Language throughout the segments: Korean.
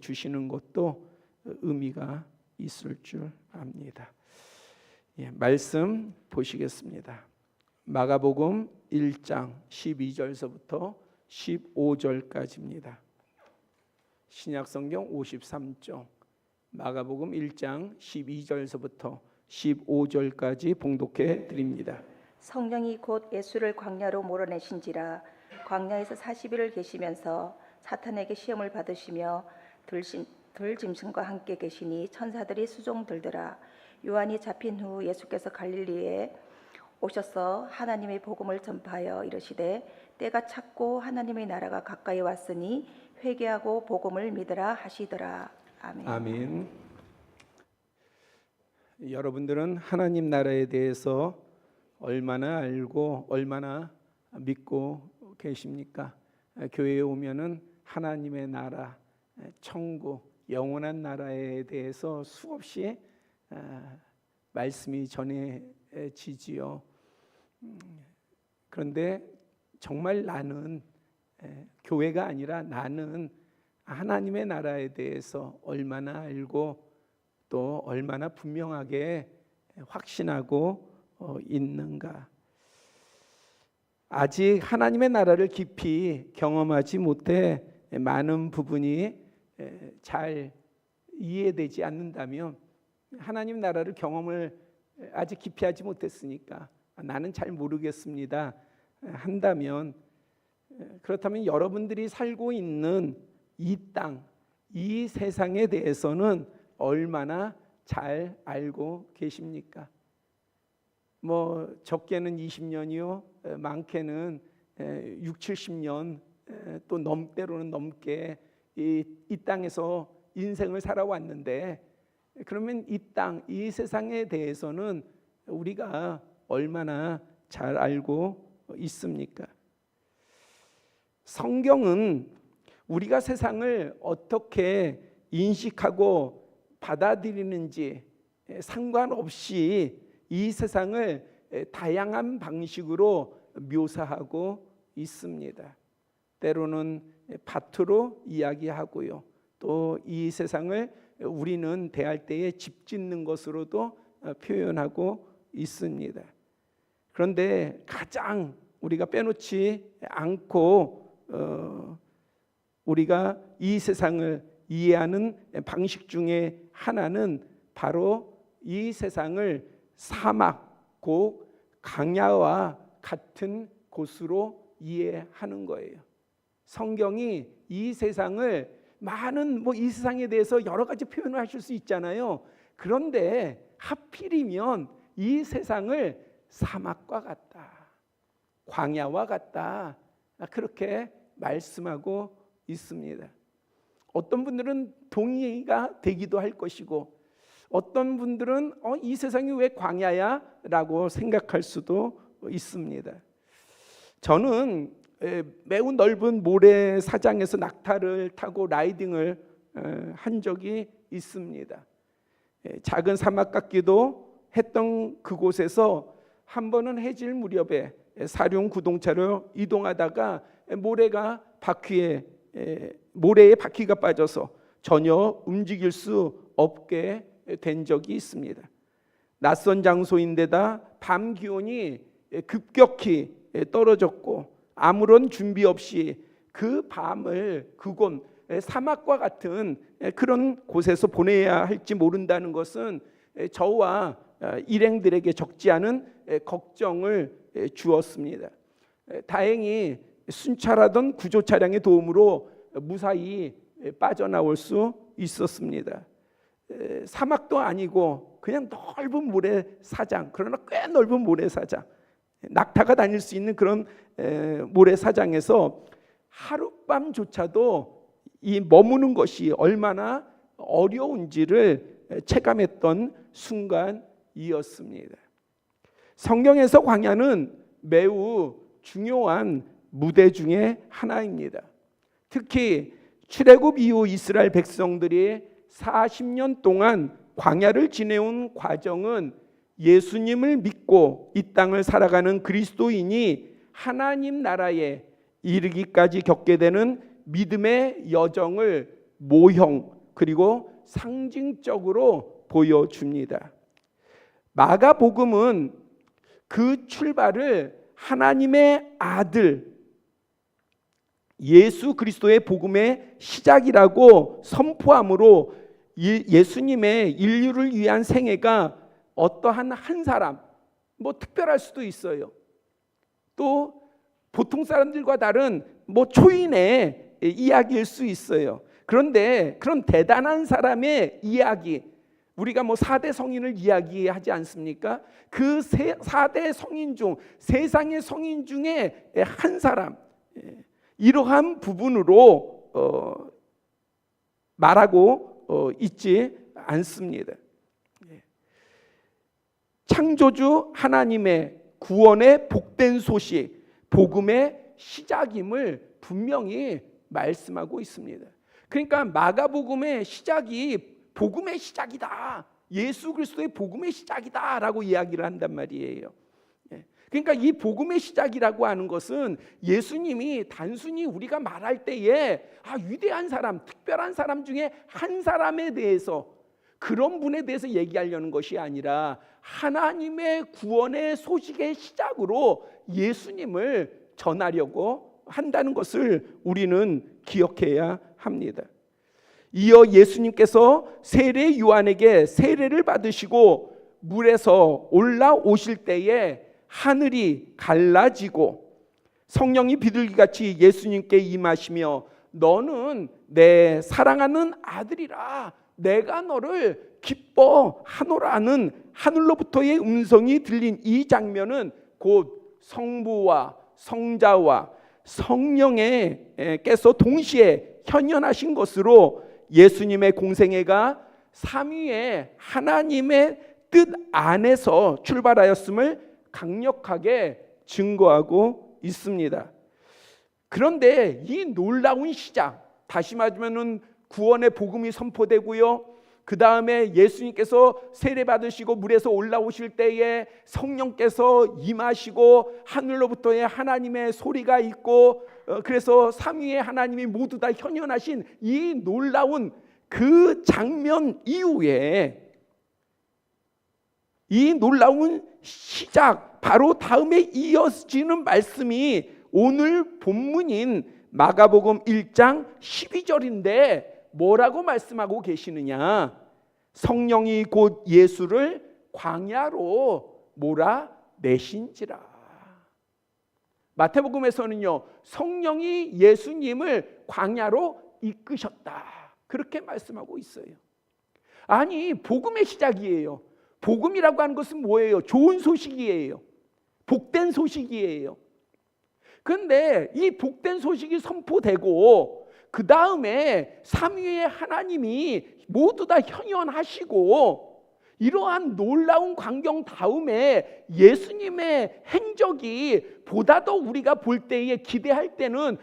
주시는 것도 의미가 있을 줄 압니다. 말씀 보시겠습니다. 마가복음 1장 12절서부터 15절까지입니다. 신약성경 53쪽 마가복음 1장 12절서부터 15절까지 봉독해 드립니다. 성령이 곧 예수를 광야로 몰아내신지라. 광야에서 40일을 계시면서 사탄에게 시험을 받으시며 들짐승과 함께 계시니 천사들이 수종 들더라. 요한이 잡힌 후 예수께서 갈릴리에 오셔서 하나님의 복음을 전파하여 이르시되 때가 찼고 하나님의 나라가 가까이 왔으니 회개하고 복음을 믿으라 하시더라. 아멘. 아멘. 여러분들은 하나님 나라에 대해서 얼마나 알고 얼마나 믿고 계십니까? 교회에 오면은 하나님의 나라, 천국, 영원한 나라에 대해서 수없이 말씀이 전해지지요. 그런데 정말 나는 교회가 아니라 나는 하나님의 나라에 대해서 얼마나 알고 또 얼마나 분명하게 확신하고 있는가? 아직 하나님의 나라를 깊이 경험하지 못해 많은 부분이 잘 이해되지 않는다면, 하나님 나라를 경험을 아직 깊이 하지 못했으니까 나는 잘 모르겠습니다 한다면, 그렇다면 여러분들이 살고 있는 이 땅, 이 세상에 대해서는 얼마나 잘 알고 계십니까? 적게는 20년이요, 많게는 6, 70년, 또 때로는 넘게 이 땅에서 인생을 살아왔는데, 그러면 이 땅, 이 세상에 대해서는 우리가 얼마나 잘 알고 있습니까? 성경은 우리가 세상을 어떻게 인식하고 받아들이는지 상관없이 이 세상을 다양한 방식으로 묘사하고 있습니다. 때로는 밭으로 이야기하고요, 또 이 세상을 우리는 대할 때에 집 짓는 것으로도 표현하고 있습니다. 그런데 가장 우리가 빼놓지 않고 우리가 이 세상을 이해하는 방식 중에 하나는 바로 이 세상을 사막, 곧 강야와 같은 곳으로 이해하는 거예요. 성경이 이 세상을 많은 이 세상에 대해서 여러 가지 표현을 하실 수 있잖아요. 그런데 하필이면 이 세상을 사막과 같다, 광야와 같다, 그렇게 말씀하고 있습니다. 어떤 분들은 동의가 되기도 할 것이고, 어떤 분들은 이 세상이 왜 광야야? 라고 생각할 수도 있습니다. 저는 매우 넓은 모래사장에서 낙타를 타고 라이딩을 한 적이 있습니다. 작은 사막 같기도 했던 그곳에서 한 번은 해질 무렵에 사륜 구동차로 이동하다가 모래에 바퀴가 빠져서 전혀 움직일 수 없게 된 적이 있습니다. 낯선 장소인데다 밤 기온이 급격히 떨어졌고, 아무런 준비 없이 그 밤을 그곳 사막과 같은 그런 곳에서 보내야 할지 모른다는 것은 저와 일행들에게 적지 않은 걱정을 주었습니다. 다행히 순찰하던 구조 차량의 도움으로 무사히 빠져나올 수 있었습니다. 사막도 아니고 그냥 넓은 모래사장, 그러나 꽤 넓은 모래사장, 낙타가 다닐 수 있는 그런 모래사장에서 하룻밤조차도 이 머무는 것이 얼마나 어려운지를 체감했던 순간이었습니다. 성경에서 광야는 매우 중요한 무대 중에 하나입니다. 특히 출애굽 이후 이스라엘 백성들이 40년 동안 광야를 지내온 과정은 예수님을 믿고 이 땅을 살아가는 그리스도인이 하나님 나라에 이르기까지 겪게 되는 믿음의 여정을 모형 그리고 상징적으로 보여줍니다. 마가복음은 그 출발을 하나님의 아들 예수 그리스도의 복음의 시작이라고 선포함으로 예수님의 인류를 위한 생애가 어떠한 한 사람, 뭐 특별할 수도 있어요. 또 보통 사람들과 다른 뭐 초인의 이야기일 수 있어요. 그런데 그런 대단한 사람의 이야기, 우리가 뭐 4대 성인을 이야기하지 않습니까? 그 4대 성인 중 세상의 성인 중에 한 사람, 이러한 부분으로 말하고 있지 않습니다. 창조주 하나님의 구원의 복된 소식, 복음의 시작임을 분명히 말씀하고 있습니다. 그러니까 마가복음의 시작이 복음의 시작이다, 예수 그리스도의 복음의 시작이다라고 이야기를 한단 말이에요. 그러니까 이 복음의 시작이라고 하는 것은 예수님이 단순히 우리가 말할 때에 위대한 사람, 특별한 사람 중에 한 사람에 대해서, 그런 분에 대해서 얘기하려는 것이 아니라 하나님의 구원의 소식의 시작으로 예수님을 전하려고 한다는 것을 우리는 기억해야 합니다. 이어 예수님께서 세례 요한에게 세례를 받으시고 물에서 올라오실 때에 하늘이 갈라지고 성령이 비둘기같이 예수님께 임하시며 너는 내 사랑하는 아들이라 내가 너를 기뻐하노라는 하늘로부터의 음성이 들린 이 장면은 곧 성부와 성자와 성령께서 동시에 현현하신 것으로 예수님의 공생애가 삼위의 하나님의 뜻 안에서 출발하였음을 강력하게 증거하고 있습니다. 그런데 이 놀라운 시작, 다시 말하면 구원의 복음이 선포되고요, 그 다음에 예수님께서 세례 받으시고 물에서 올라오실 때에 성령께서 임하시고 하늘로부터의 하나님의 소리가 있고, 그래서 삼위의 하나님이 모두 다 현현하신 이 놀라운 그 장면 이후에 이 놀라운 시작, 바로 다음에 이어지는 말씀이 오늘 본문인 마가복음 1장 12절인데 뭐라고 말씀하고 계시느냐? 성령이 곧 예수를 광야로 몰아내신지라. 마태복음에서는요, 성령이 예수님을 광야로 이끄셨다, 그렇게 말씀하고 있어요. 아니, 복음의 시작이에요. 복음이라고 하는 것은 뭐예요? 좋은 소식이에요. 복된 소식이에요. 그런데 이 복된 소식이 선포되고 그 다음에 삼위의 하나님이 모두 다 현현하시고 이러한 놀라운 광경 다음에 예수님의 행적이 보다 더 우리가 볼 때에 기대할 때는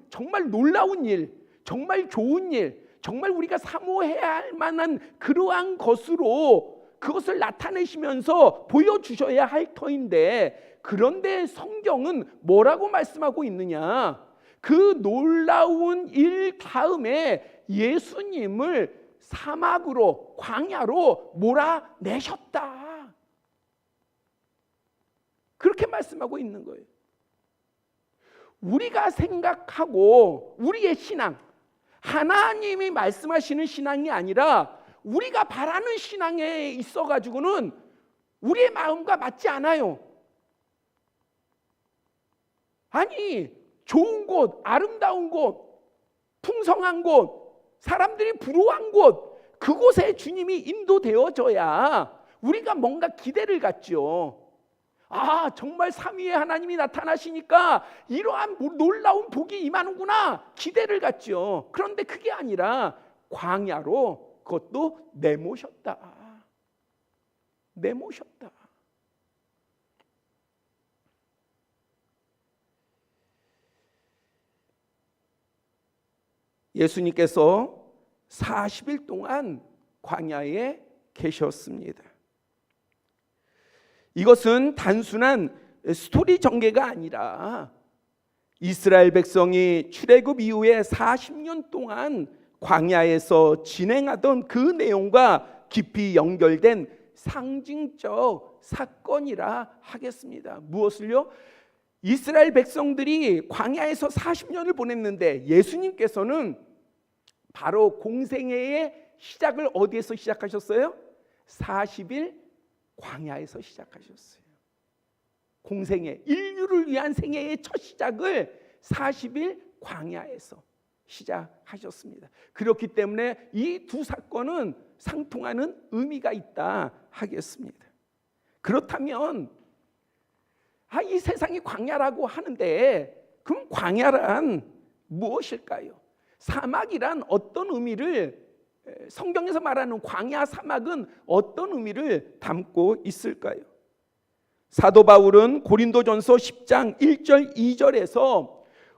정말 놀라운 일, 정말 좋은 일, 정말 우리가 사모해야 할 만한 그러한 것으로 그것을 나타내시면서 보여주셔야 할 터인데, 그런데 성경은 뭐라고 말씀하고 있느냐? 그 놀라운 일 다음에 예수님을 사막으로, 광야로 몰아내셨다, 그렇게 말씀하고 있는 거예요. 우리가 생각하고 우리의 신앙, 하나님이 말씀하시는 신앙이 아니라 우리가 바라는 신앙에 있어가지고는 우리의 마음과 맞지 않아요. 아니, 좋은 곳, 아름다운 곳, 풍성한 곳, 사람들이 부러워한 곳, 그곳에 주님이 인도되어져야 우리가 뭔가 기대를 갖죠. 정말 삼위의 하나님이 나타나시니까 이러한 놀라운 복이 임하는구나, 기대를 갖죠. 그런데 그게 아니라 광야로 그것도 내모셨다. 예수님께서 40일 동안 광야에 계셨습니다. 이것은 단순한 스토리 전개가 아니라 이스라엘 백성이 출애굽 이후에 40년 동안 광야에서 진행하던 그 내용과 깊이 연결된 상징적 사건이라 하겠습니다. 무엇을요? 이스라엘 백성들이 광야에서 40년을 보냈는데 예수님께서는 바로 공생애의 시작을 어디에서 시작하셨어요? 40일 광야에서 시작하셨어요. 공생애, 인류를 위한 생애의 첫 시작을 40일 광야에서 시작하셨습니다. 그렇기 때문에 이 두 사건은 상통하는 의미가 있다 하겠습니다. 그렇다면 이 세상이 광야라고 하는데 그럼 광야란 무엇일까요? 사막이란 어떤 의미를, 성경에서 말하는 광야 사막은 어떤 의미를 담고 있을까요? 사도 바울은 고린도전서 10장 1절 2절에서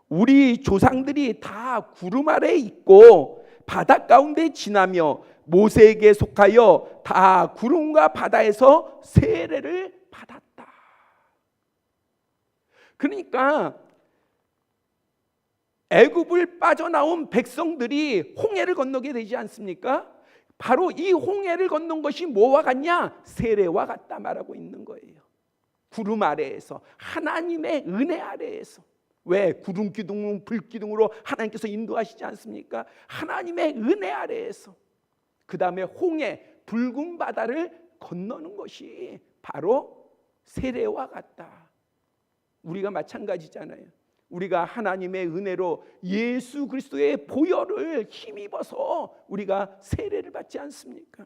우리 조상들이 다 구름 아래에 있고 바다 가운데 지나며 모세에게 속하여 다 구름과 바다에서 세례를 받았다. 그러니까 애굽을 빠져나온 백성들이 홍해를 건너게 되지 않습니까? 바로 이 홍해를 건넌 것이 뭐와 같냐? 세례와 같다 말하고 있는 거예요. 구름 아래에서, 하나님의 은혜 아래에서. 왜? 구름 기둥, 불 기둥으로 하나님께서 인도하시지 않습니까? 하나님의 은혜 아래에서. 그 다음에 홍해, 붉은 바다를 건너는 것이 바로 세례와 같다. 우리가 마찬가지잖아요. 우리가 하나님의 은혜로 예수 그리스도의 보혈을 힘입어서 우리가 세례를 받지 않습니까?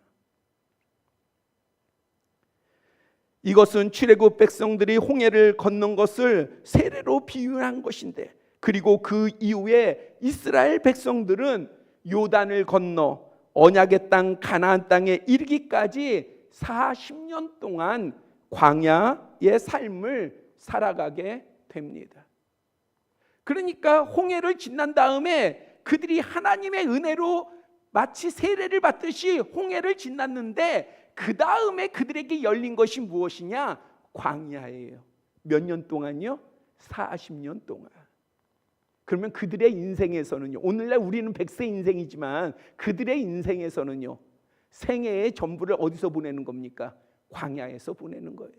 이것은 출애굽 백성들이 홍해를 건넌 것을 세례로 비유한 것인데, 그리고 그 이후에 이스라엘 백성들은 요단을 건너 언약의 땅 가나안 땅에 이르기까지 40년 동안 광야의 삶을 살아가게 됩니다. 그러니까 홍해를 지난 다음에 그들이 하나님의 은혜로 마치 세례를 받듯이 홍해를 지났는데, 그 다음에 그들에게 열린 것이 무엇이냐? 광야예요. 몇 년 동안요? 40년 동안. 그러면 그들의 인생에서는요, 오늘날 우리는 100세 인생이지만 그들의 인생에서는요, 생애의 전부를 어디서 보내는 겁니까? 광야에서 보내는 거예요.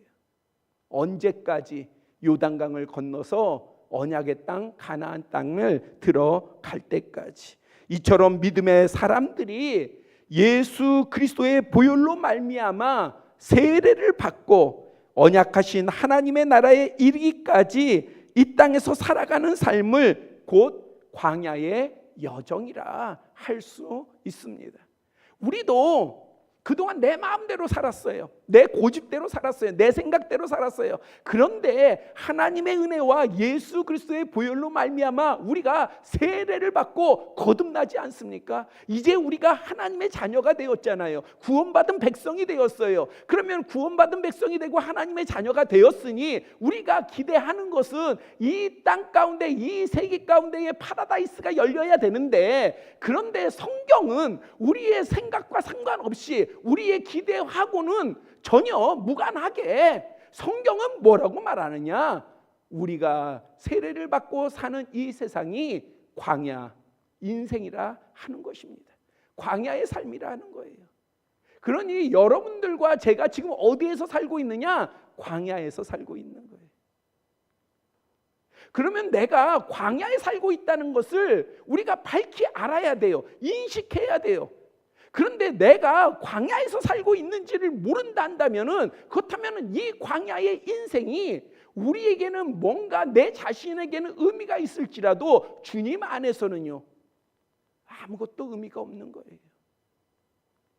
언제까지? 요단강을 건너서 언약의 땅 가나안 땅을 들어갈 때까지. 이처럼 믿음의 사람들이 예수 그리스도의 보혈로 말미암아 세례를 받고 언약하신 하나님의 나라에 이르기까지 이 땅에서 살아가는 삶을 곧 광야의 여정이라 할 수 있습니다. 우리도 그동안 내 마음대로 살았어요. 내 고집대로 살았어요. 내 생각대로 살았어요. 그런데 하나님의 은혜와 예수 그리스도의 보혈로 말미암아 우리가 세례를 받고 거듭나지 않습니까? 이제 우리가 하나님의 자녀가 되었잖아요. 구원받은 백성이 되었어요. 그러면 구원받은 백성이 되고 하나님의 자녀가 되었으니 우리가 기대하는 것은 이 땅 가운데, 이 세계 가운데의 파라다이스가 열려야 되는데, 그런데 성경은 우리의 생각과 상관없이 우리의 기대하고는 전혀 무관하게 성경은 뭐라고 말하느냐? 우리가 세례를 받고 사는 이 세상이 광야 인생이라 하는 것입니다. 광야의 삶이라 하는 거예요. 그러니 여러분들과 제가 지금 어디에서 살고 있느냐? 광야에서 살고 있는 거예요. 그러면 내가 광야에 살고 있다는 것을 우리가 밝히 알아야 돼요. 인식해야 돼요. 그런데 내가 광야에서 살고 있는지를 모른다 한다면은, 그렇다면은 이 광야의 인생이 우리에게는 뭔가 내 자신에게는 의미가 있을지라도 주님 안에서는요, 아무것도 의미가 없는 거예요.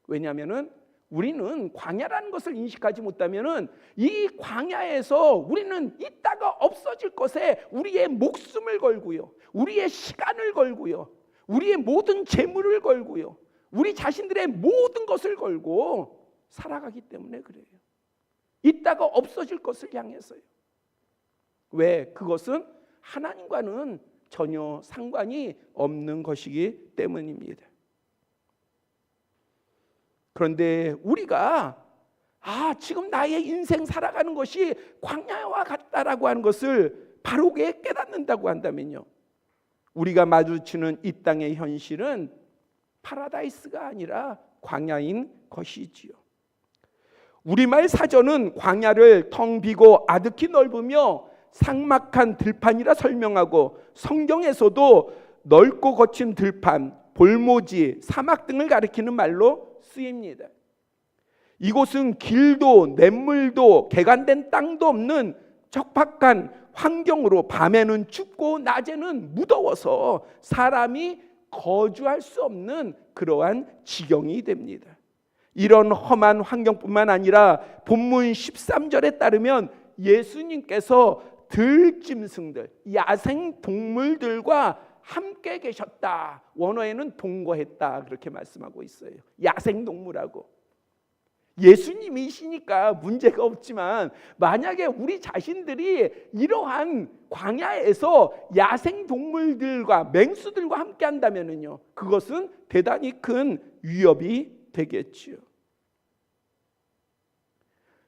왜냐하면은 우리는 광야라는 것을 인식하지 못하면은 이 광야에서 우리는 있다가 없어질 것에 우리의 목숨을 걸고요, 우리의 시간을 걸고요, 우리의 모든 재물을 걸고요, 우리 자신들의 모든 것을 걸고 살아가기 때문에 그래요. 있다가 없어질 것을 향해서요. 왜? 그것은 하나님과는 전혀 상관이 없는 것이기 때문입니다. 그런데 우리가 지금 나의 인생 살아가는 것이 광야와 같다라고 하는 것을 바르게 깨닫는다고 한다면요, 우리가 마주치는 이 땅의 현실은 파라다이스가 아니라 광야인 것이지요. 우리말 사전은 광야를 텅 비고 아득히 넓으며 삭막한 들판이라 설명하고, 성경에서도 넓고 거친 들판, 볼모지, 사막 등을 가리키는 말로 쓰입니다. 이곳은 길도 냇물도 개간된 땅도 없는 척박한 환경으로 밤에는 춥고 낮에는 무더워서 사람이 거주할 수 없는 그러한 지경이 됩니다. 이런 험한 환경뿐만 아니라 본문 13절에 따르면 예수님께서 들짐승들, 야생 동물들과 함께 계셨다. 원어에는 동거했다 그렇게 말씀하고 있어요. 야생 동물하고. 예수님이시니까 문제가 없지만 만약에 우리 자신들이 이러한 광야에서 야생 동물들과 맹수들과 함께 한다면요, 그것은 대단히 큰 위협이 되겠지요.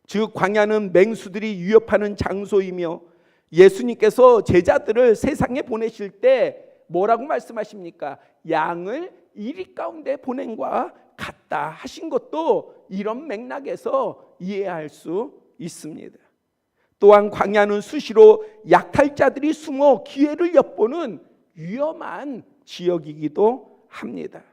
즉 광야는 맹수들이 위협하는 장소이며, 예수님께서 제자들을 세상에 보내실 때 뭐라고 말씀하십니까? 양을 이리 가운데 보낸과 같다 하신 것도 이런 맥락에서 이해할 수 있습니다. 또한 광야는 수시로 약탈자들이 숨어 기회를 엿보는 위험한 지역이기도 합니다.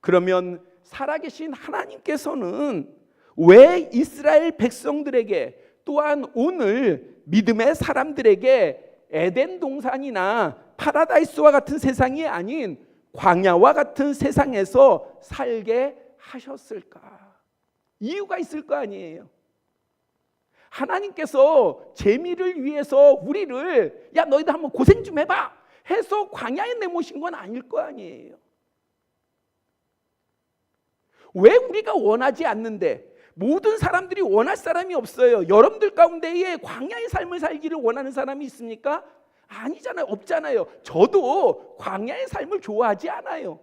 그러면 살아계신 하나님께서는 왜 이스라엘 백성들에게, 또한 오늘 믿음의 사람들에게 에덴 동산이나 파라다이스와 같은 세상이 아닌 광야와 같은 세상에서 살게 하셨을까? 이유가 있을 거 아니에요. 하나님께서 재미를 위해서 우리를 야 너희들 한번 고생 좀 해봐 해서 광야에 내모신 건 아닐 거 아니에요. 왜 우리가 원하지 않는데, 모든 사람들이 원할 사람이 없어요. 여러분들 가운데에 광야의 삶을 살기를 원하는 사람이 있습니까? 아니잖아요. 없잖아요. 저도 광야의 삶을 좋아하지 않아요.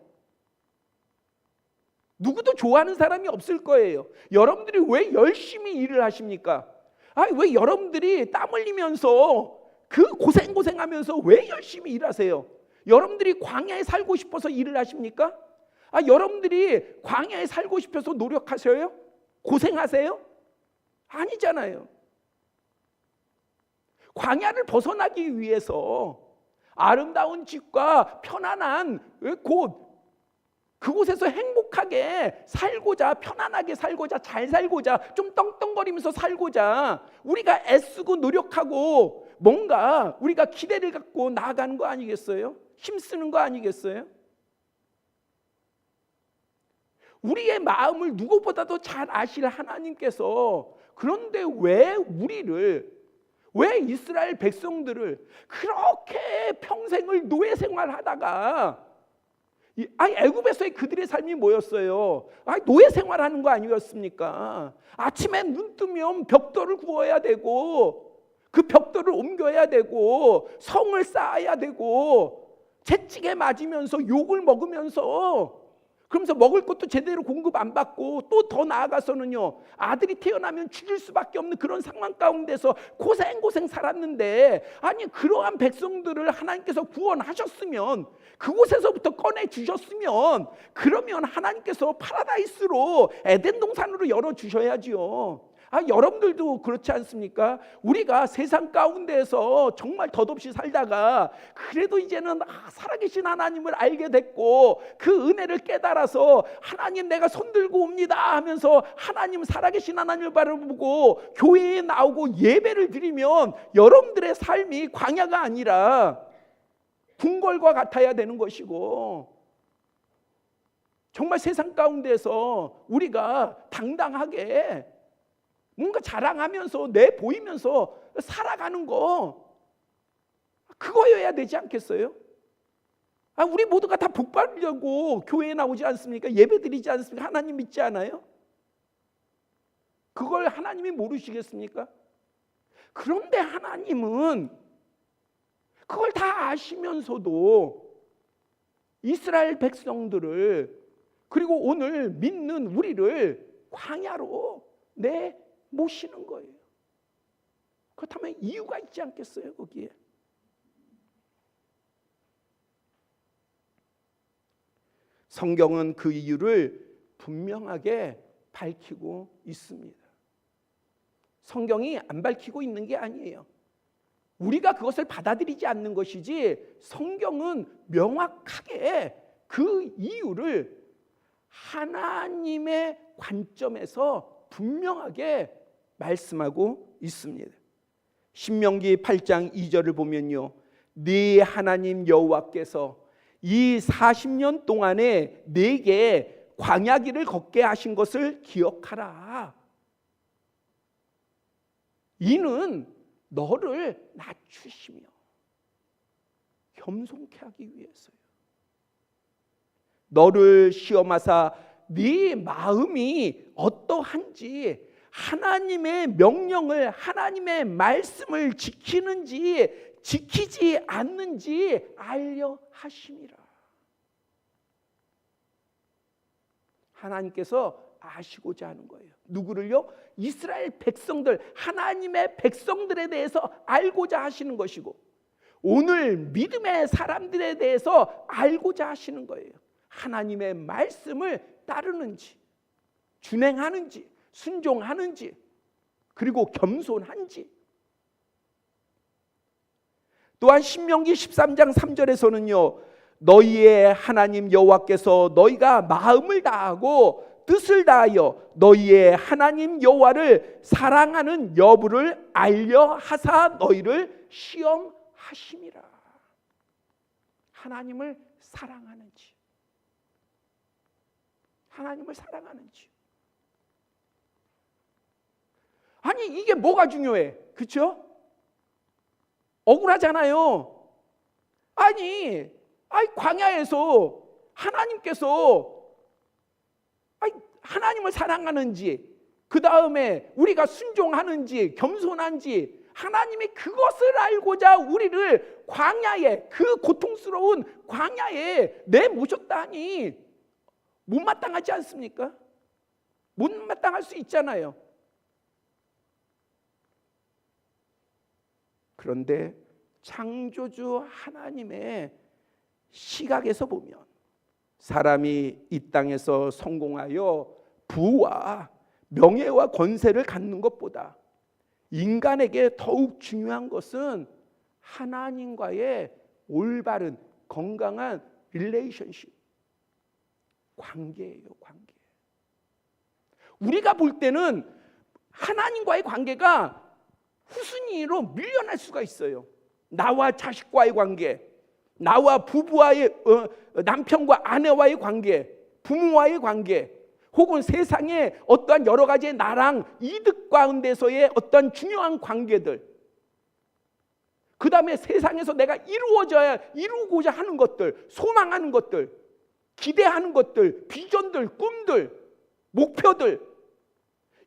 누구도 좋아하는 사람이 없을 거예요. 여러분들이 왜 열심히 일을 하십니까? 왜 여러분들이 땀 흘리면서 그 고생하면서 왜 열심히 일하세요? 여러분들이 광야에 살고 싶어서 일을 하십니까? 여러분들이 광야에 살고 싶어서 노력하셔요? 고생하세요? 아니잖아요. 광야를 벗어나기 위해서 아름다운 집과 편안한 곳, 그곳에서 행복하게 살고자, 편안하게 살고자, 잘 살고자, 좀 떵떵거리면서 살고자 우리가 애쓰고 노력하고 뭔가 우리가 기대를 갖고 나아가는 거 아니겠어요? 힘쓰는 거 아니겠어요? 우리의 마음을 누구보다도 잘 아실 하나님께서 그런데 왜 우리를, 왜 이스라엘 백성들을 그렇게 평생을 노예 생활하다가, 애굽에서의 그들의 삶이 뭐였어요? 노예 생활하는 거 아니었습니까? 아침에 눈 뜨면 벽돌을 구워야 되고, 그 벽돌을 옮겨야 되고, 성을 쌓아야 되고, 채찍에 맞으면서 욕을 먹으면서, 그러면서 먹을 것도 제대로 공급 안 받고, 또 더 나아가서는요, 아들이 태어나면 죽일 수밖에 없는 그런 상황 가운데서 고생 살았는데, 아니 그러한 백성들을 하나님께서 구원하셨으면, 그곳에서부터 꺼내 주셨으면, 그러면 하나님께서 파라다이스로 에덴 동산으로 열어 주셔야지요. 여러분들도 그렇지 않습니까? 우리가 세상 가운데에서 정말 덧없이 살다가 그래도 이제는 살아계신 하나님을 알게 됐고 그 은혜를 깨달아서 하나님 내가 손들고 옵니다 하면서 하나님, 살아계신 하나님을 바라보고 교회에 나오고 예배를 드리면 여러분들의 삶이 광야가 아니라 궁궐과 같아야 되는 것이고, 정말 세상 가운데서 우리가 당당하게 뭔가 자랑하면서 내보이면서 살아가는 거, 그거여야 되지 않겠어요? 우리 모두가 다 복 받으려고 교회에 나오지 않습니까? 예배 드리지 않습니까? 하나님 믿지 않아요? 그걸 하나님이 모르시겠습니까? 그런데 하나님은 그걸 다 아시면서도 이스라엘 백성들을, 그리고 오늘 믿는 우리를 광야로 모시는 거예요. 그렇다면 이유가 있지 않겠어요? 거기에 성경은 그 이유를 분명하게 밝히고 있습니다. 성경이 안 밝히고 있는 게 아니에요. 우리가 그것을 받아들이지 않는 것이지 성경은 명확하게 그 이유를 하나님의 관점에서 분명하게 말씀하고 있습니다. 신명기 8장 2절을 보면요, 네 하나님 여호와께서 이 40년 동안에 네게 광야길을 걷게 하신 것을 기억하라. 이는 너를 낮추시며 겸손케 하기 위해서요. 너를 시험하사 네 마음이 어떠한지, 하나님의 명령을, 하나님의 말씀을 지키는지 지키지 않는지 알려 하심이라. 하나님께서 아시고자 하는 거예요. 누구를요? 이스라엘 백성들, 하나님의 백성들에 대해서 알고자 하시는 것이고, 오늘 믿음의 사람들에 대해서 알고자 하시는 거예요. 하나님의 말씀을 따르는지, 준행하는지, 순종하는지, 그리고 겸손한지. 또한 신명기 13장 3절에서는요, 너희의 하나님 여호와께서 너희가 마음을 다하고 뜻을 다하여 너희의 하나님 여호와를 사랑하는 여부를 알려 하사 너희를 시험하심이라. 하나님을 사랑하는지, 하나님을 사랑하는지. 아니, 이게 뭐가 중요해? 그렇죠? 억울하잖아요. 아니 광야에서 하나님께서 하나님을 사랑하는지, 그 다음에 우리가 순종하는지 겸손한지, 하나님이 그것을 알고자 우리를 광야에, 그 고통스러운 광야에 내모셨다니 못마땅하지 않습니까? 못마땅할 수 있잖아요. 그런데 창조주 하나님의 시각에서 보면 사람이 이 땅에서 성공하여 부와 명예와 권세를 갖는 것보다 인간에게 더욱 중요한 것은 하나님과의 올바른 건강한 릴레이션십, 관계예요. 관계. 우리가 볼 때는 하나님과의 관계가 후순위로 밀려날 수가 있어요. 나와 자식과의 관계, 나와 부부와의 남편과 아내와의 관계, 부모와의 관계, 혹은 세상의 어떠한 여러 가지의 나랑 이득 가운데서의 어떤 중요한 관계들, 그 다음에 세상에서 내가 이루고자 하는 것들, 소망하는 것들, 기대하는 것들, 비전들, 꿈들, 목표들,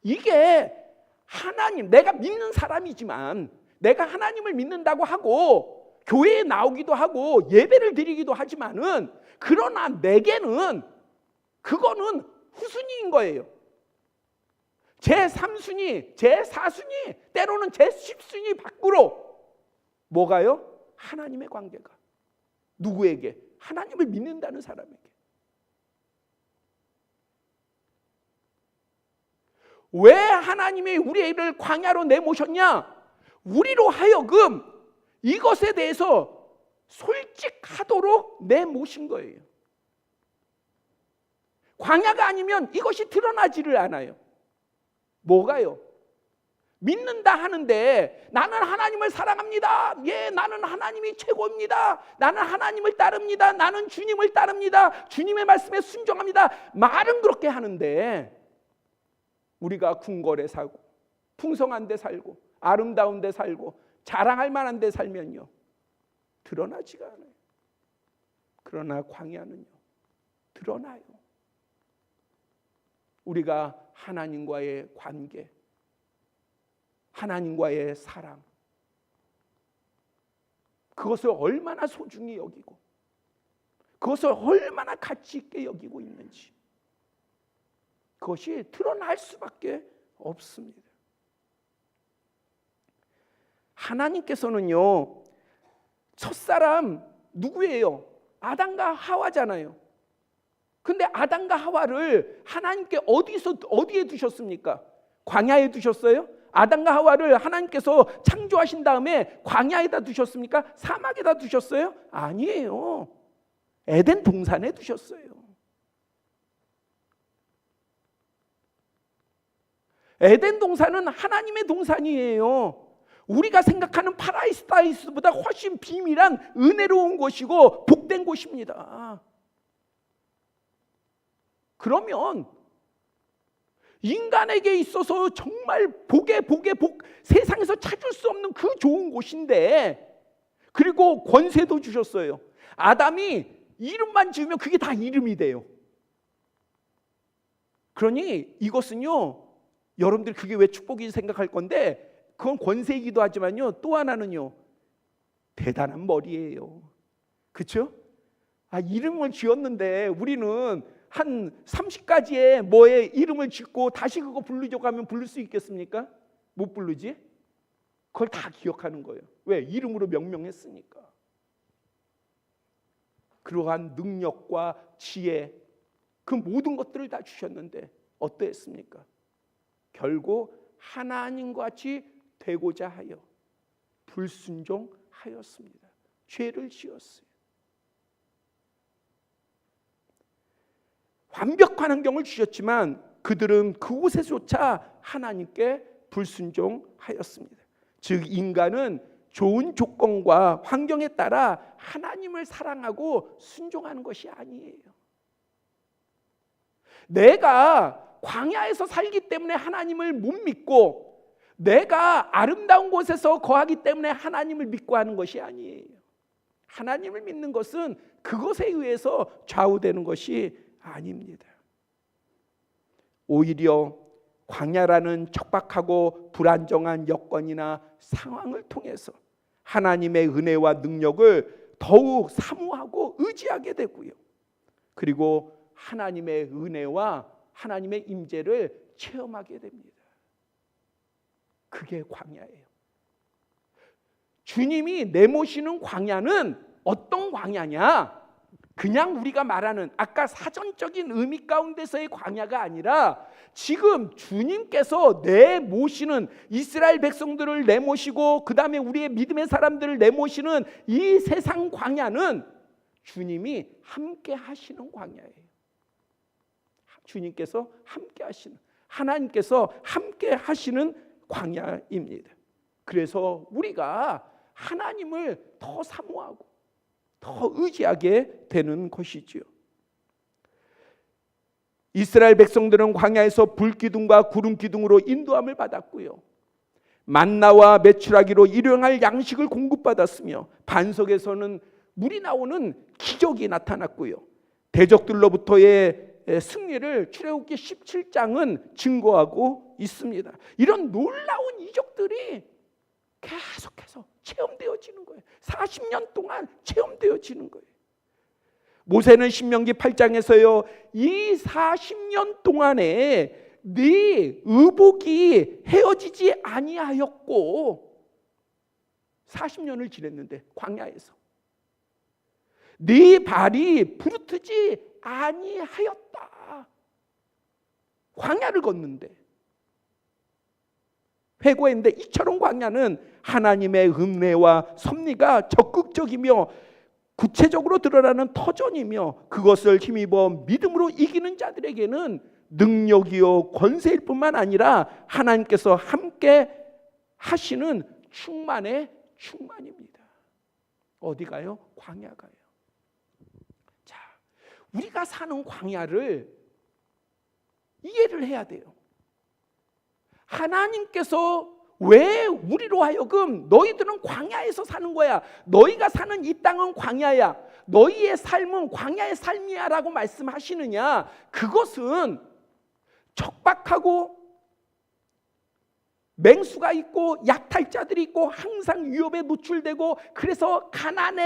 이게 하나님, 내가 믿는 사람이지만, 내가 하나님을 믿는다고 하고 교회에 나오기도 하고 예배를 드리기도 하지만은, 그러나 내게는 그거는 후순위인 거예요. 제3순위, 제4순위, 때로는 제10순위 밖으로 뭐가요? 하나님의 관계가. 누구에게? 하나님을 믿는다는 사람에게. 왜 하나님이 우리를 광야로 내모셨냐? 우리로 하여금 이것에 대해서 솔직하도록 내모신 거예요. 광야가 아니면 이것이 드러나지를 않아요. 뭐가요? 믿는다 하는데 나는 하나님을 사랑합니다. 예, 나는 하나님이 최고입니다. 나는 하나님을 따릅니다. 나는 주님을 따릅니다. 주님의 말씀에 순종합니다. 말은 그렇게 하는데 우리가 궁궐에 살고 풍성한 데 살고 아름다운 데 살고 자랑할 만한 데 살면요, 드러나지가 않아요. 그러나 광야는요, 드러나요. 우리가 하나님과의 관계, 하나님과의 사랑, 그것을 얼마나 소중히 여기고 그것을 얼마나 가치 있게 여기고 있는지, 그것이 드러날 수밖에 없습니다. 하나님께서는요, 첫사람 누구예요? 아담과 하와잖아요. 근데 아담과 하와를 하나님께 어디에 두셨습니까? 광야에 두셨어요? 아담과 하와를 하나님께서 창조하신 다음에 광야에다 두셨습니까? 사막에다 두셨어요? 아니에요. 에덴 동산에 두셨어요. 에덴 동산은 하나님의 동산이에요. 우리가 생각하는 파라다이스보다 훨씬 비밀한 은혜로운 곳이고 복된 곳입니다. 그러면 인간에게 있어서 정말 복, 세상에서 찾을 수 없는 그 좋은 곳인데, 그리고 권세도 주셨어요. 아담이 이름만 지으면 그게 다 이름이 돼요. 그러니 이것은요, 여러분들 그게 왜 축복이 생각할 건데, 그건 권세이기도 하지만요, 또 하나는요, 대단한 머리예요. 그렇죠? 이름을 지었는데 우리는 한 30가지의 뭐에 이름을 짓고 다시 그거 부르자고 하면 부를 수 있겠습니까? 못 부르지? 그걸 다 기억하는 거예요. 왜? 이름으로 명명했으니까. 그러한 능력과 지혜, 그 모든 것들을 다 주셨는데 어떠했습니까? 결국 하나님과 같이 되고자 하여 불순종하였습니다. 죄를 지었어요. 완벽한 환경을 주셨지만 그들은 그곳에조차 하나님께 불순종하였습니다. 즉 인간은 좋은 조건과 환경에 따라 하나님을 사랑하고 순종하는 것이 아니에요. 내가 광야에서 살기 때문에 하나님을 못 믿고, 내가 아름다운 곳에서 거하기 때문에 하나님을 믿고 하는 것이 아니에요. 하나님을 믿는 것은 그것에 의해서 좌우되는 것이 아닙니다. 오히려 광야라는 척박하고 불안정한 여건이나 상황을 통해서 하나님의 은혜와 능력을 더욱 사모하고 의지하게 되고요. 그리고 하나님의 은혜와 하나님의 임재를 체험하게 됩니다. 그게 광야예요. 주님이 내모시는 광야는 어떤 광야냐? 그냥 우리가 말하는 아까 사전적인 의미 가운데서의 광야가 아니라, 지금 주님께서 내모시는 이스라엘 백성들을 내모시고 그 다음에 우리의 믿음의 사람들을 내모시는 이 세상 광야는 주님이 함께 하시는 광야예요. 주님께서 함께 하시는, 하나님께서 함께 하시는 광야입니다. 그래서 우리가 하나님을 더 사모하고 더 의지하게 되는 것이지요. 이스라엘 백성들은 광야에서 불기둥과 구름기둥으로 인도함을 받았고요. 만나와 메추라기로 일용할 양식을 공급받았으며 반석에서는 물이 나오는 기적이 나타났고요. 대적들로부터의 승리를 출애굽기 17장은 증거하고 있습니다. 이런 놀라운 이적들이 계속해서 체험되어지는 거예요. 40년 동안 체험되어지는 거예요. 모세는 신명기 8장에서요, 이 40년 동안에 네 의복이 헤어지지 아니하였고, 40년을 지냈는데 광야에서 네 발이 부르트지 아니하였다. 광야를 걷는데 회고했는데, 이처럼 광야는 하나님의 은혜와 섭리가 적극적이며 구체적으로 드러나는 터전이며, 그것을 힘입어 믿음으로 이기는 자들에게는 능력이요 권세일 뿐만 아니라 하나님께서 함께 하시는 충만의 충만입니다. 어디가요? 광야가요. 자, 우리가 사는 광야를 이해를 해야 돼요. 하나님께서 왜 우리로 하여금 너희들은 광야에서 사는 거야, 너희가 사는 이 땅은 광야야, 너희의 삶은 광야의 삶이야 라고 말씀하시느냐? 그것은 척박하고 맹수가 있고 약탈자들이 있고 항상 위협에 노출되고, 그래서 가난,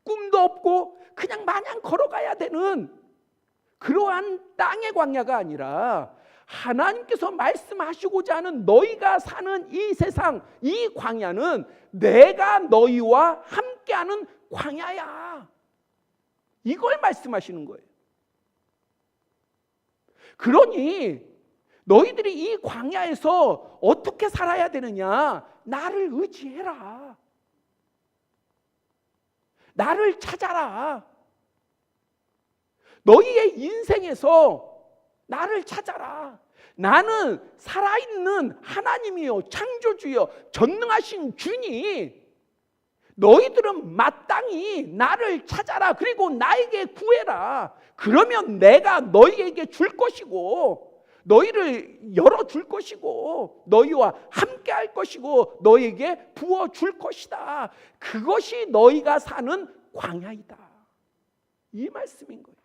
꿈도 없고 그냥 마냥 걸어가야 되는 그러한 땅의 광야가 아니라, 하나님께서 말씀하시고자 하는 너희가 사는 이 세상, 이 광야는 내가 너희와 함께하는 광야야. 이걸 말씀하시는 거예요. 그러니 너희들이 이 광야에서 어떻게 살아야 되느냐? 나를 의지해라. 나를 찾아라. 너희의 인생에서 나를 찾아라. 나는 살아있는 하나님이요, 창조주요, 전능하신 주니 너희들은 마땅히 나를 찾아라. 그리고 나에게 구해라. 그러면 내가 너희에게 줄 것이고, 너희를 열어줄 것이고, 너희와 함께 할 것이고, 너희에게 부어줄 것이다. 그것이 너희가 사는 광야이다. 이 말씀인 거예요.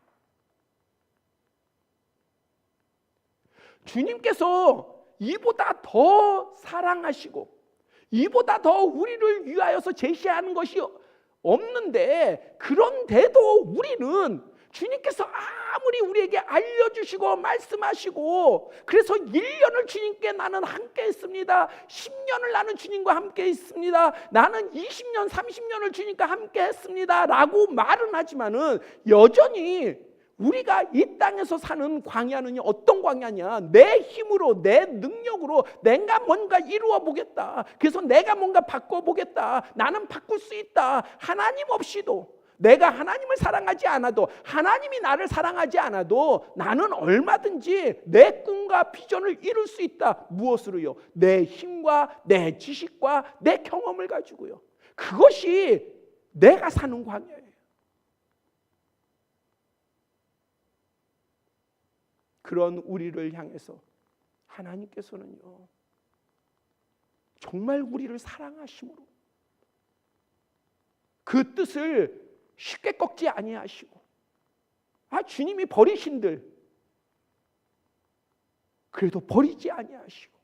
주님께서 이보다 더 사랑하시고 이보다 더 우리를 위하여서 제시하는 것이 없는데, 그런데도 우리는 주님께서 아무리 우리에게 알려주시고 말씀하시고, 그래서 1년을 주님께 나는 함께 있습니다, 10년을 나는 주님과 함께 있습니다, 나는 20년 30년을 주님과 함께 했습니다 라고 말은 하지만은 여전히 우리가 이 땅에서 사는 광야는 어떤 광야냐? 내 힘으로, 내 능력으로 내가 뭔가 이루어 보겠다. 그래서 내가 뭔가 바꿔보겠다. 나는 바꿀 수 있다. 하나님 없이도, 내가 하나님을 사랑하지 않아도, 하나님이 나를 사랑하지 않아도 나는 얼마든지 내 꿈과 비전을 이룰 수 있다. 무엇으로요? 내 힘과 내 지식과 내 경험을 가지고요. 그것이 내가 사는 광야예요. 그런 우리를 향해서 하나님께서는요, 정말 우리를 사랑하심으로 그 뜻을 쉽게 꺾지 아니하시고, 주님이 버리신들 그래도 버리지 아니하시고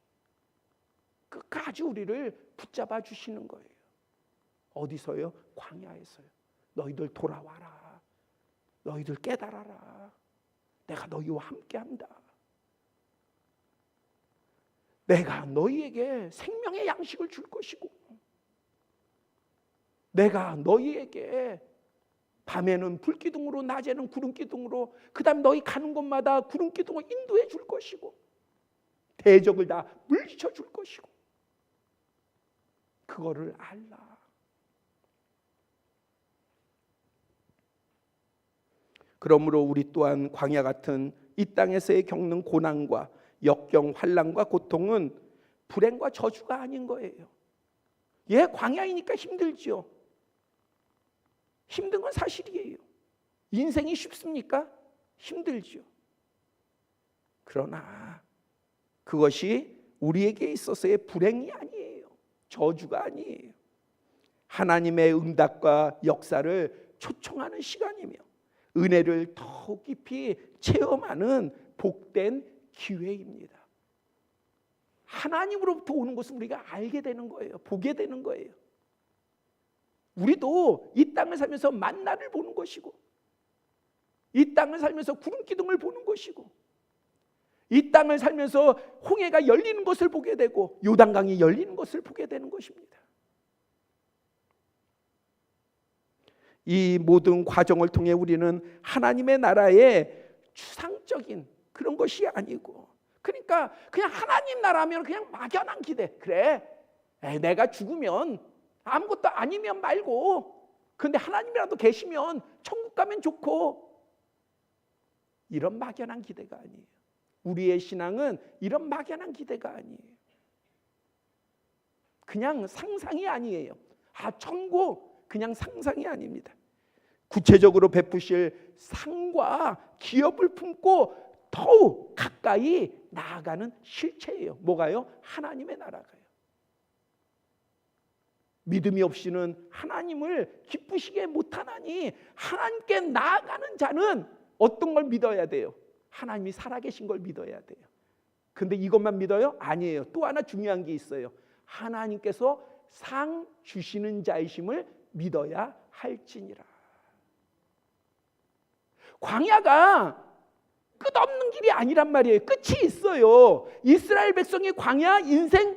끝까지 우리를 붙잡아 주시는 거예요. 어디서요? 광야에서요. 너희들 돌아와라. 너희들 깨달아라. 내가 너희와 함께한다. 내가 너희에게 생명의 양식을 줄 것이고, 내가 너희에게 밤에는 불기둥으로, 낮에는 구름기둥으로, 그 다음 너희 가는 곳마다 구름기둥을 인도해 줄 것이고, 대적을 다 물리쳐 줄 것이고, 그거를 알라. 그러므로 우리 또한 광야 같은 이 땅에서의 겪는 고난과 역경, 환난과 고통은 불행과 저주가 아닌 거예요. 광야이니까 힘들죠. 힘든 건 사실이에요. 인생이 쉽습니까? 힘들죠. 그러나 그것이 우리에게 있어서의 불행이 아니에요. 저주가 아니에요. 하나님의 응답과 역사를 초청하는 시간이며 은혜를 더욱 깊이 체험하는 복된 기회입니다. 하나님으로부터 오는 것은 우리가 알게 되는 거예요. 보게 되는 거예요. 우리도 이 땅을 살면서 만나를 보는 것이고, 이 땅을 살면서 구름기둥을 보는 것이고, 이 땅을 살면서 홍해가 열리는 것을 보게 되고 요단강이 열리는 것을 보게 되는 것입니다. 이 모든 과정을 통해 우리는 하나님의 나라의 추상적인 그런 것이 아니고, 그러니까 그냥 하나님 나라면 그냥 막연한 기대. 그래, 내가 죽으면 아무것도 아니면 말고, 근데 하나님이라도 계시면 천국 가면 좋고, 이런 막연한 기대가 아니에요. 우리의 신앙은 이런 막연한 기대가 아니에요. 그냥 상상이 아니에요. 천국 그냥 상상이 아닙니다. 구체적으로 베푸실 상과 기업을 품고 더욱 가까이 나아가는 실체예요. 뭐가요? 하나님의 나라가요. 믿음이 없이는 하나님을 기쁘시게 못하나니, 하나님께 나아가는 자는 어떤 걸 믿어야 돼요? 하나님이 살아계신 걸 믿어야 돼요. 근데 이것만 믿어요? 아니에요. 또 하나 중요한 게 있어요. 하나님께서 상 주시는 자이심을 믿어야 할지니라. 광야가 끝없는 길이 아니란 말이에요. 끝이 있어요. 이스라엘 백성의 광야 인생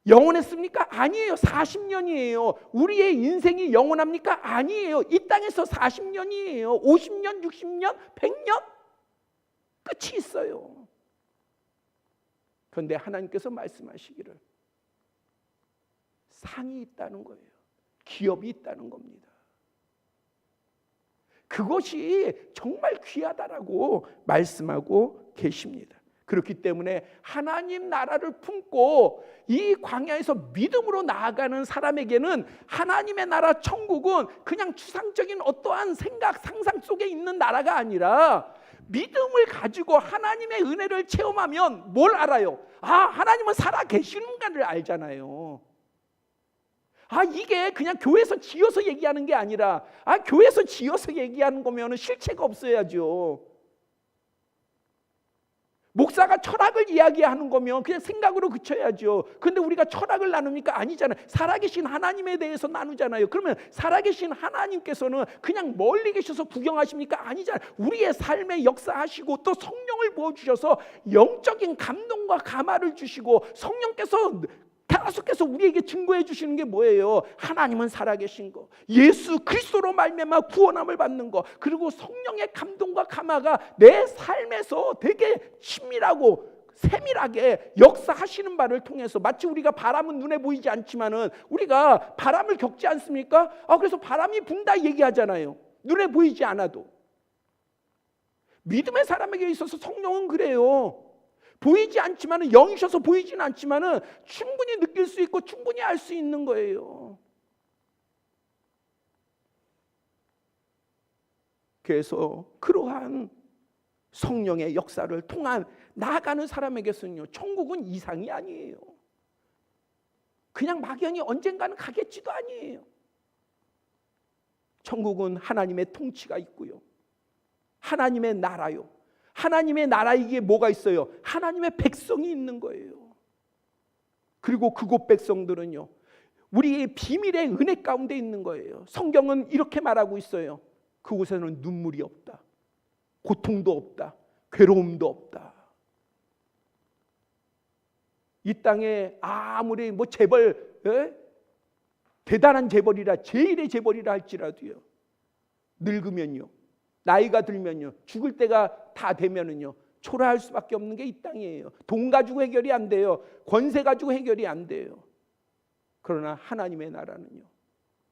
영원했습니까? 아니에요. 40년이에요. 우리의 인생이 영원합니까? 아니에요. 이 땅에서 40년이에요. 50년, 60년, 100년? 끝이 있어요. 그런데 하나님께서 말씀하시기를 상이 있다는 거예요. 기업이 있다는 겁니다. 그것이 정말 귀하다라고 말씀하고 계십니다. 그렇기 때문에 하나님 나라를 품고 이 광야에서 믿음으로 나아가는 사람에게는 하나님의 나라 천국은 그냥 추상적인 어떠한 생각, 상상 속에 있는 나라가 아니라 믿음을 가지고 하나님의 은혜를 체험하면 뭘 알아요? 하나님은 살아 계시는가를 알잖아요. 이게 그냥 교회에서 지어서 얘기하는 게 아니라 교회에서 지어서 얘기하는 거면 실체가 없어야죠. 목사가 철학을 이야기하는 거면 그냥 생각으로 그쳐야죠. 그런데 우리가 철학을 나눕니까? 아니잖아요. 살아계신 하나님에 대해서 나누잖아요. 그러면 살아계신 하나님께서는 그냥 멀리 계셔서 구경하십니까? 아니잖아요. 우리의 삶에 역사하시고 또 성령을 부어주셔서 영적인 감동과 감화를 주시고 성령께서 계속해서 우리에게 증거해 주시는 게 뭐예요? 하나님은 살아계신 거, 예수 그리스도로 말미암아 구원함을 받는 거, 그리고 성령의 감동과 감화가 내 삶에서 되게 친밀하고 세밀하게 역사하시는 바를 통해서, 마치 우리가 바람은 눈에 보이지 않지만은 우리가 바람을 겪지 않습니까? 그래서 바람이 분다 얘기하잖아요. 눈에 보이지 않아도. 믿음의 사람에게 있어서 성령은 그래요. 보이지 않지만은, 영이셔서 보이지는 않지만은 충분히 느낄 수 있고 충분히 알 수 있는 거예요. 그래서 그러한 성령의 역사를 통한 나아가는 사람에게서는요, 천국은 이상이 아니에요. 그냥 막연히 언젠가는 가겠지도 아니에요. 천국은 하나님의 통치가 있고요, 하나님의 나라요. 하나님의 나라이기에 뭐가 있어요? 하나님의 백성이 있는 거예요. 그리고 그곳 백성들은요, 우리의 비밀의 은혜 가운데 있는 거예요. 성경은 이렇게 말하고 있어요. 그곳에는 눈물이 없다, 고통도 없다, 괴로움도 없다. 이 땅에 아무리 재벌, 대단한 재벌이라, 제일의 재벌이라 할지라도요, 늙으면요, 나이가 들면요, 죽을 때가 다 되면은요, 초라할 수밖에 없는 게 이 땅이에요. 돈 가지고 해결이 안 돼요. 권세 가지고 해결이 안 돼요. 그러나 하나님의 나라는요,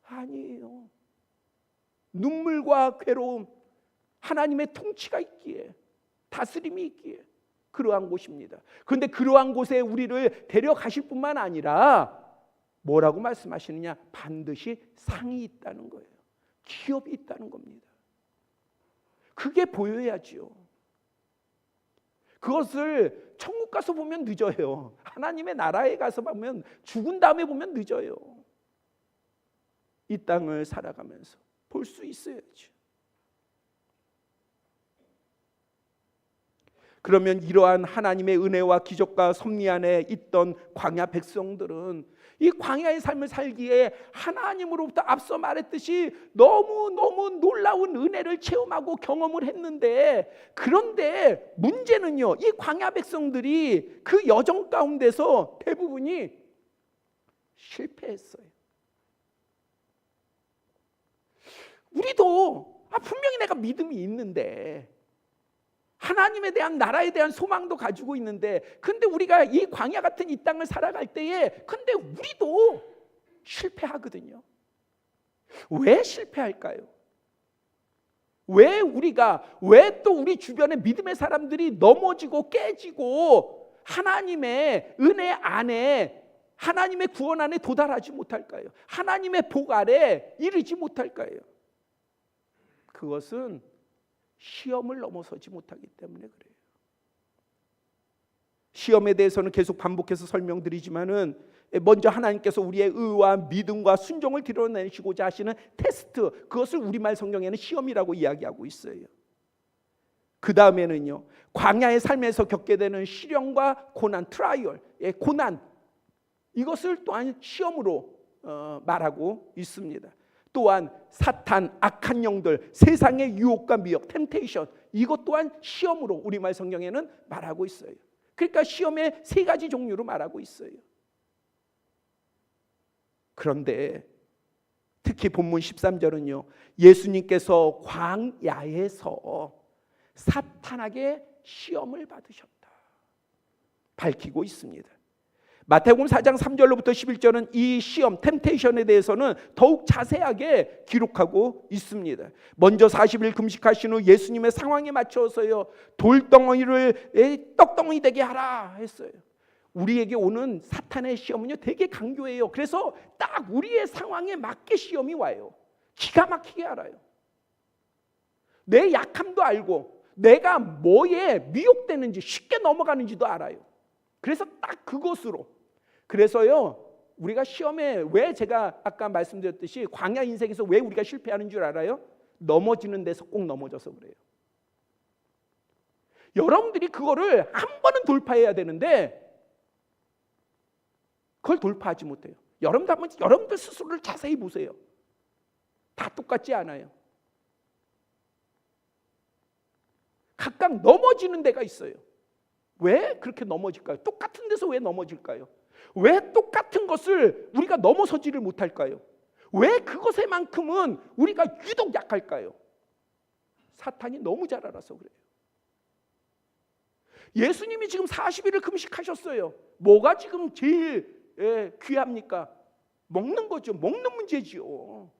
아니에요. 눈물과 괴로움, 하나님의 통치가 있기에, 다스림이 있기에 그러한 곳입니다. 그런데 그러한 곳에 우리를 데려가실 뿐만 아니라 뭐라고 말씀하시느냐? 반드시 상이 있다는 거예요. 기업이 있다는 겁니다. 그게 보여야지요. 그것을 천국 가서 보면 늦어요. 하나님의 나라에 가서 보면, 죽은 다음에 보면 늦어요. 이 땅을 살아가면서 볼 수 있어야죠. 그러면 이러한 하나님의 은혜와 기적과 섭리 안에 있던 광야 백성들은 이 광야의 삶을 살기에 하나님으로부터 앞서 말했듯이 너무너무 놀라운 은혜를 체험하고 경험을 했는데, 그런데 문제는요, 이 광야 백성들이 그 여정 가운데서 대부분이 실패했어요. 우리도 분명히 내가 믿음이 있는데, 하나님에 대한, 나라에 대한 소망도 가지고 있는데, 근데 우리가 이 광야 같은 이 땅을 살아갈 때에 근데 우리도 실패하거든요. 왜 실패할까요? 왜 또 우리 주변에 믿음의 사람들이 넘어지고 깨지고 하나님의 은혜 안에, 하나님의 구원 안에 도달하지 못할까요? 하나님의 복 아래 이르지 못할까요? 그것은 시험을 넘어서지 못하기 때문에 그래요. 시험에 대해서는 계속 반복해서 설명드리지만은, 먼저 하나님께서 우리의 의와 믿음과 순종을 드러내시고자 하시는 테스트, 그것을 우리말 성경에는 시험이라고 이야기하고 있어요. 그 다음에는요, 광야의 삶에서 겪게 되는 시련과 고난, 트라이얼, 고난, 이것을 또한 시험으로 말하고 있습니다. 또한 사탄, 악한 영들, 세상의 유혹과 미혹, 템테이션, 이것 또한 시험으로 우리말 성경에는 말하고 있어요. 그러니까 시험의 세 가지 종류로 말하고 있어요. 그런데 특히 본문 13절은요, 예수님께서 광야에서 사탄에게 시험을 받으셨다 밝히고 있습니다. 마태복음 4장 3절로부터 11절은 이 시험, 템테이션에 대해서는 더욱 자세하게 기록하고 있습니다. 먼저 40일 금식하신 후 예수님의 상황에 맞춰서요, 돌덩어리를 떡덩이 되게 하라 했어요. 우리에게 오는 사탄의 시험은요 되게 강교해요. 그래서 딱 우리의 상황에 맞게 시험이 와요. 기가 막히게 알아요. 내 약함도 알고 내가 뭐에 미혹되는지 쉽게 넘어가는지도 알아요. 그래서 딱 그것으로. 그래서요 우리가 시험에 왜 제가 아까 말씀드렸듯이 광야 인생에서 왜 우리가 실패하는 줄 알아요? 넘어지는 데서 꼭 넘어져서 그래요. 여러분들이 그거를 한 번은 돌파해야 되는데 그걸 돌파하지 못해요. 여러분들 스스로를 자세히 보세요. 다 똑같지 않아요. 각각 넘어지는 데가 있어요. 왜 그렇게 넘어질까요? 똑같은 데서 왜 넘어질까요? 왜 똑같은 것을 우리가 넘어서지를 못할까요? 왜 그것에만큼은 우리가 유독 약할까요? 사탄이 너무 잘 알아서 그래요. 예수님이 지금 40일을 금식하셨어요. 뭐가 지금 제일 귀합니까? 먹는 거죠. 먹는 문제지요.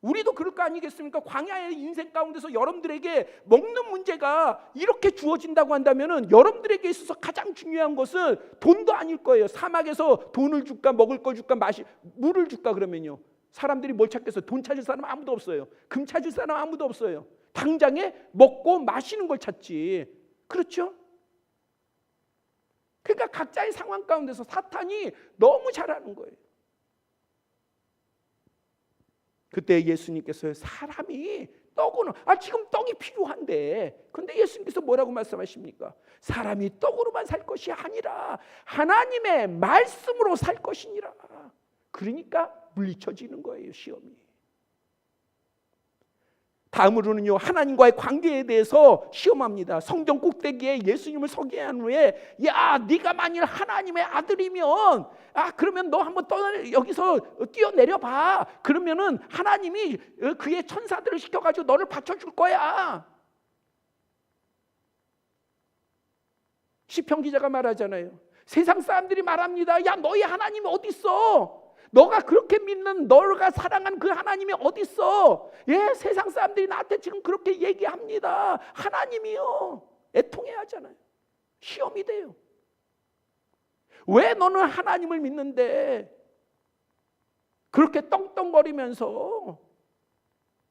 우리도 그럴 거 아니겠습니까? 광야의 인생 가운데서 여러분들에게 먹는 문제가 이렇게 주어진다고 한다면 여러분들에게 있어서 가장 중요한 것은 돈도 아닐 거예요. 사막에서 돈을 줄까 먹을 거 줄까 물을 줄까 그러면요, 사람들이 뭘 찾겠어요? 돈 찾을 사람 아무도 없어요. 금 찾을 사람 아무도 없어요. 당장에 먹고 마시는 걸 찾지. 그렇죠? 그러니까 각자의 상황 가운데서 사탄이 너무 잘하는 거예요. 그때 예수님께서 사람이 떡으로 지금 떡이 필요한데 근데 예수님께서 뭐라고 말씀하십니까? 사람이 떡으로만 살 것이 아니라 하나님의 말씀으로 살 것이니라. 그러니까 물리쳐지는 거예요, 시험이. 다음으로는요, 하나님과의 관계에 대해서 시험합니다. 성전 꼭대기에 예수님을 서게 한 후에 야, 네가 만일 하나님의 아들이면 그러면 너 한번 여기서 뛰어내려 봐. 그러면은 하나님이 그의 천사들을 시켜가지고 너를 받쳐줄 거야. 시편 기자가 말하잖아요. 세상 사람들이 말합니다. 야, 너희 하나님이 어디 있어? 너가 그렇게 믿는, 너가 사랑한 그 하나님이 어디 있어? 예, 세상 사람들이 나한테 지금 그렇게 얘기합니다. 하나님이요. 애통해 하잖아요. 시험이 돼요. 왜 너는 하나님을 믿는데 그렇게 떵떵거리면서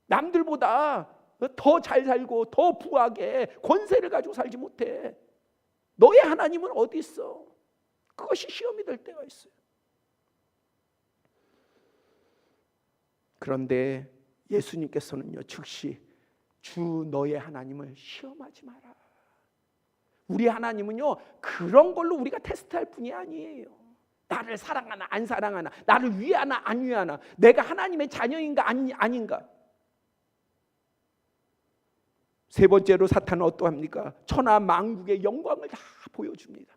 남들보다 더 잘 살고 더 부하게 권세를 가지고 살지 못해? 너의 하나님은 어디 있어? 그것이 시험이 될 때가 있어요. 그런데 예수님께서는요, 즉시 주 너의 하나님을 시험하지 마라. 우리 하나님은요, 그런 걸로 우리가 테스트할 분이 아니에요. 나를 사랑하나 안 사랑하나, 나를 위하나 안 위하나, 내가 하나님의 자녀인가 아닌가. 세 번째로 사탄은 어떠합니까? 천하 만국의 영광을 다 보여줍니다.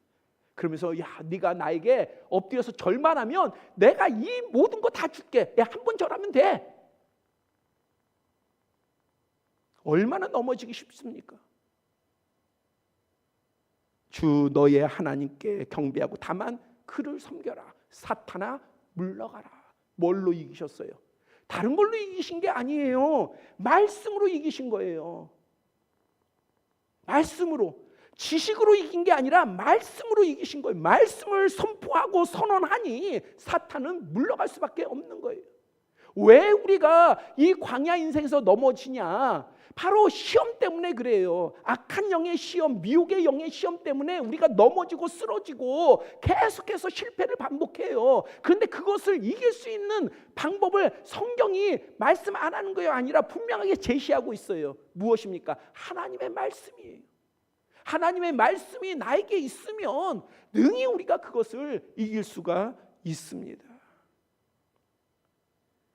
그러면서 야, 네가 나에게 엎드려서 절만 하면 내가 이 모든 거 다 줄게. 야, 한 번 절하면 돼. 얼마나 넘어지기 쉽습니까? 주 너의 하나님께 경배하고 다만 그를 섬겨라. 사탄아 물러가라. 뭘로 이기셨어요? 다른 걸로 이기신 게 아니에요. 말씀으로 이기신 거예요. 말씀으로. 지식으로 이긴 게 아니라 말씀으로 이기신 거예요. 말씀을 선포하고 선언하니 사탄은 물러갈 수밖에 없는 거예요. 왜 우리가 이 광야 인생에서 넘어지냐? 바로 시험 때문에 그래요. 악한 영의 시험, 미혹의 영의 시험 때문에 우리가 넘어지고 쓰러지고 계속해서 실패를 반복해요. 그런데 그것을 이길 수 있는 방법을 성경이 말씀 안 하는 거예요. 아니라 분명하게 제시하고 있어요. 무엇입니까? 하나님의 말씀이에요. 하나님의 말씀이 나에게 있으면 능히 우리가 그것을 이길 수가 있습니다.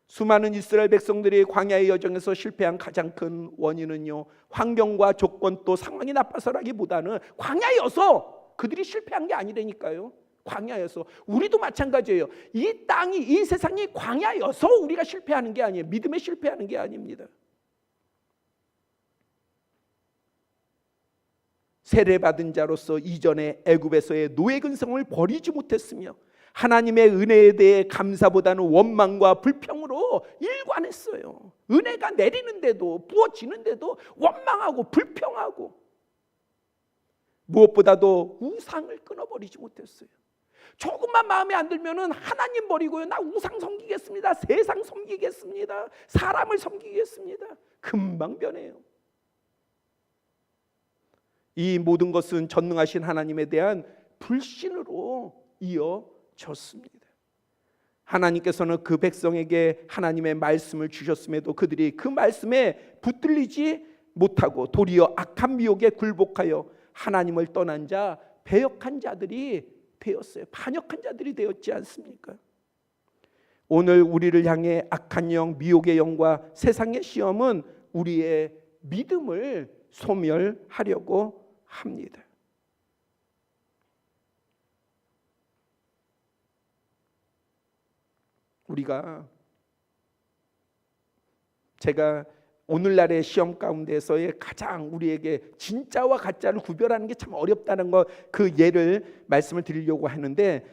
수많은 이스라엘 백성들이 광야의 여정에서 실패한 가장 큰 원인은요, 환경과 조건 또 상황이 나빠서라기보다는 광야여서 그들이 실패한 게 아니라니까요. 광야여서. 우리도 마찬가지예요. 이 땅이, 이 세상이 광야여서 우리가 실패하는 게 아니에요. 믿음에 실패하는 게 아닙니다. 세례받은 자로서 이전에 애굽에서의 노예 근성을 버리지 못했으며 하나님의 은혜에 대해 감사보다는 원망과 불평으로 일관했어요. 은혜가 내리는데도, 부어지는데도 원망하고 불평하고, 무엇보다도 우상을 끊어버리지 못했어요. 조금만 마음에 안 들면은 하나님 버리고요, 나 우상 섬기겠습니다, 세상 섬기겠습니다, 사람을 섬기겠습니다. 금방 변해요. 이 모든 것은 전능하신 하나님에 대한 불신으로 이어졌습니다. 하나님께서는 그 백성에게 하나님의 말씀을 주셨음에도 그들이 그 말씀에 붙들리지 못하고 도리어 악한 미혹에 굴복하여 하나님을 떠난 자, 배역한 자들이 되었어요. 반역한 자들이 되었지 않습니까? 오늘 우리를 향해 악한 영, 미혹의 영과 세상의 시험은 우리의 믿음을 소멸하려고 합니다. 제가 오늘날의 시험 가운데서의 가장 우리에게 진짜와 가짜를 구별하는 게 참 어렵다는 거, 그 예를 말씀을 드리려고 하는데,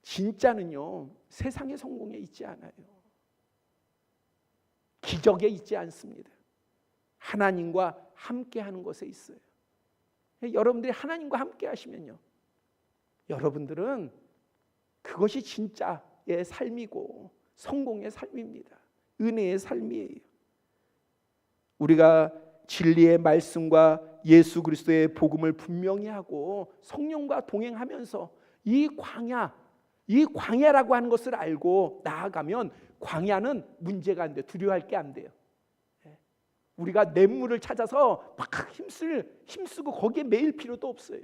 진짜는요 세상의 성공에 있지 않아요. 기적에 있지 않습니다. 하나님과 함께하는 것에 있어요. 여러분들이 하나님과 함께 하시면요, 여러분들은 그것이 진짜의 삶이고 성공의 삶입니다. 은혜의 삶이에요. 우리가 진리의 말씀과 예수 그리스도의 복음을 분명히 하고 성령과 동행하면서 이 광야라고 하는 것을 알고 나아가면 광야는 문제가 안 돼요. 두려워할 게 안 돼요. 우리가 냇물을 찾아서 막 힘쓰고 거기에 매일 필요도 없어요.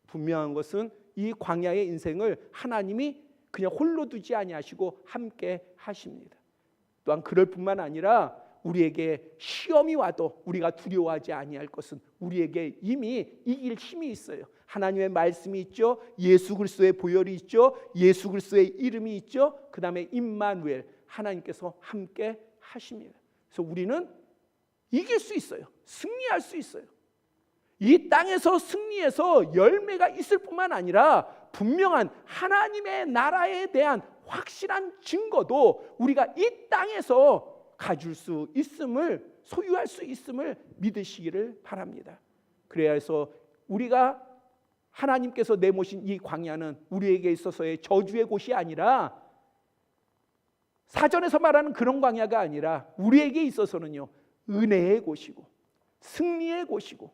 분명한 것은 이 광야의 인생을 하나님이 그냥 홀로 두지 아니하시고 함께 하십니다. 또한 그럴 뿐만 아니라 우리에게 시험이 와도 우리가 두려워하지 아니할 것은 우리에게 이미 이길 힘이 있어요. 하나님의 말씀이 있죠. 예수 그리스도의 보혈이 있죠. 예수 그리스도의 이름이 있죠. 그 다음에 임마누엘, 하나님께서 함께 하십니다. 그래서 우리는 이길 수 있어요. 승리할 수 있어요. 이 땅에서 승리해서 열매가 있을 뿐만 아니라 분명한 하나님의 나라에 대한 확실한 증거도 우리가 이 땅에서 가질 수 있음을, 소유할 수 있음을 믿으시기를 바랍니다. 그래야 해서 우리가 하나님께서 내모신 이 광야는 우리에게 있어서의 저주의 곳이 아니라, 사전에서 말하는 그런 광야가 아니라 우리에게 있어서는요 은혜의 곳이고 승리의 곳이고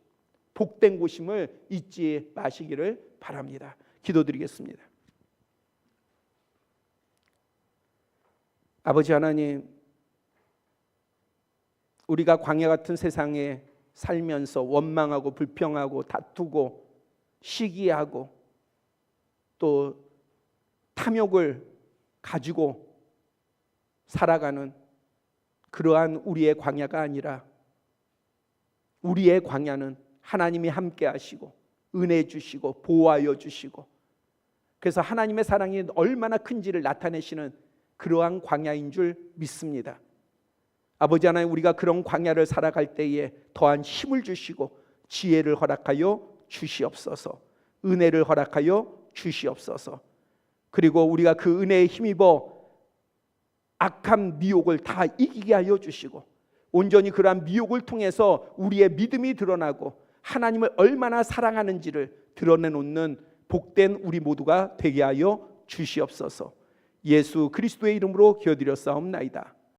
복된 곳임을 잊지 마시기를 바랍니다. 기도드리겠습니다. 아버지 하나님, 우리가 광야 같은 세상에 살면서 원망하고 불평하고 다투고 시기하고 또 탐욕을 가지고 살아가는 그러한 우리의 광야가 아니라, 우리의 광야는 하나님이 함께 하시고 은혜 주시고 보호하여 주시고, 그래서 하나님의 사랑이 얼마나 큰지를 나타내시는 그러한 광야인 줄 믿습니다. 아버지 하나님, 우리가 그런 광야를 살아갈 때에 더한 힘을 주시고 지혜를 허락하여 주시옵소서, 은혜를 허락하여 주시옵소서. 그리고 우리가 그 은혜에 힘입어 악한 미혹을 다 이기게 하여 주시고, 온전히 그러한 미혹을 통해서 우리의 믿음이 드러나고 하나님을 얼마나 사랑하는지를 드러내놓는 복된 우리 모두가 되게 하여 주시옵소서. 예수 그리스도의 이름으로 기도드렸사옵나이다.